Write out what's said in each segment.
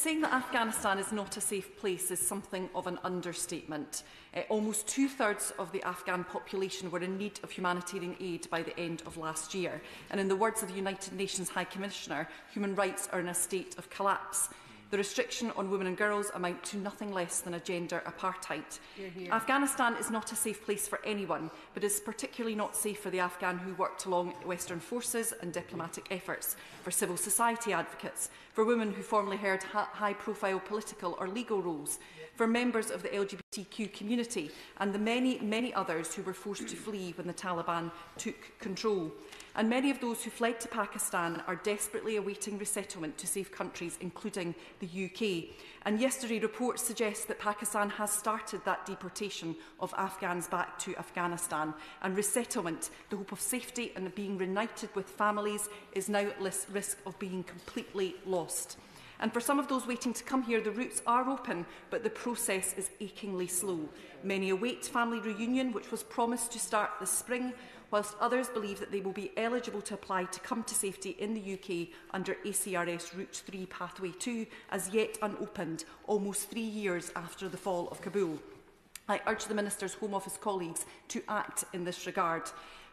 Saying that Afghanistan is not a safe place is something of an understatement. Almost two-thirds of the Afghan population were in need of humanitarian aid by the end of last year. And in the words of the United Nations High Commissioner, human rights are in a state of collapse. The restriction on women and girls amount to nothing less than a gender apartheid. Afghanistan is not a safe place for anyone, but is particularly not safe for the Afghan who worked along Western forces and diplomatic efforts, for civil society advocates, for women who formerly held high-profile political or legal roles, for members of the LGBTQ community and the many, many others who were forced to flee when the Taliban took control. And many of those who fled to Pakistan are desperately awaiting resettlement to safe countries, including the UK. And yesterday, reports suggest that Pakistan has started that deportation of Afghans back to Afghanistan. And resettlement, the hope of safety and being reunited with families, is now at risk of being completely lost. And for some of those waiting to come here, the routes are open, but the process is achingly slow. Many await family reunion, which was promised to start this spring, whilst others believe that they will be eligible to apply to come to safety in the UK under ACRS Route 3 Pathway 2, as yet unopened, almost 3 years after the fall of Kabul. I urge the Minister's Home Office colleagues to act in this regard.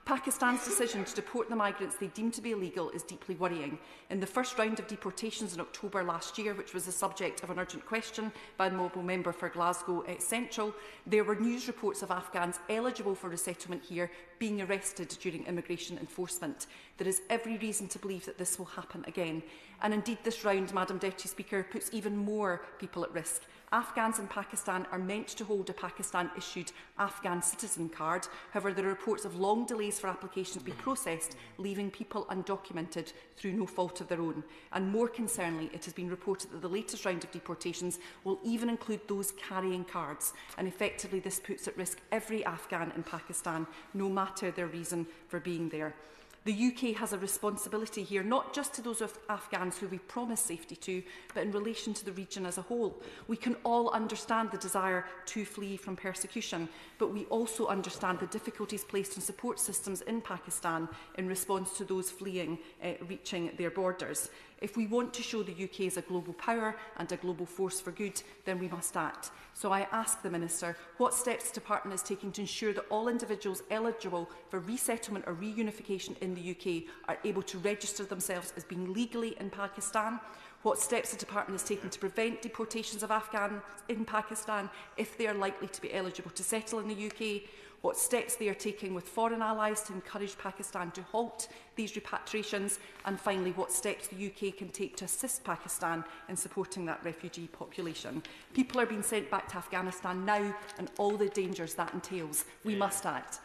Pakistan's decision to deport the migrants they deem to be illegal is deeply worrying. In the first round of deportations in October last year, which was the subject of an urgent question by the Mobile Member for Glasgow Central, there were news reports of Afghans eligible for resettlement here being arrested during immigration enforcement. There is every reason to believe that this will happen again. And indeed, this round, Madam Deputy Speaker, puts even more people at risk. Afghans in Pakistan are meant to hold a Pakistan-issued Afghan citizen card. However, there are reports of long delays for applications being processed, leaving people undocumented through no fault of their own. And more concerningly, it has been reported that the latest round of deportations will even include those carrying cards. And effectively, this puts at risk every Afghan in Pakistan, no matter their reason for being there. The UK has a responsibility here, not just to those Afghans who we promise safety to, but in relation to the region as a whole. We can all understand the desire to flee from persecution, but we also understand the difficulties placed on support systems in Pakistan in response to those fleeing reaching their borders. If we want to show the UK as a global power and a global force for good, then we must act. So I ask the Minister what steps the Department is taking to ensure that all individuals eligible for resettlement or reunification in the UK are able to register themselves as being legally in Pakistan, what steps the Department is taking to prevent deportations of Afghans in Pakistan if they are likely to be eligible to settle in the UK, what steps they are taking with foreign allies to encourage Pakistan to halt these repatriations, and finally what steps the UK can take to assist Pakistan in supporting that refugee population. People are being sent back to Afghanistan now, and all the dangers that entails. We must act.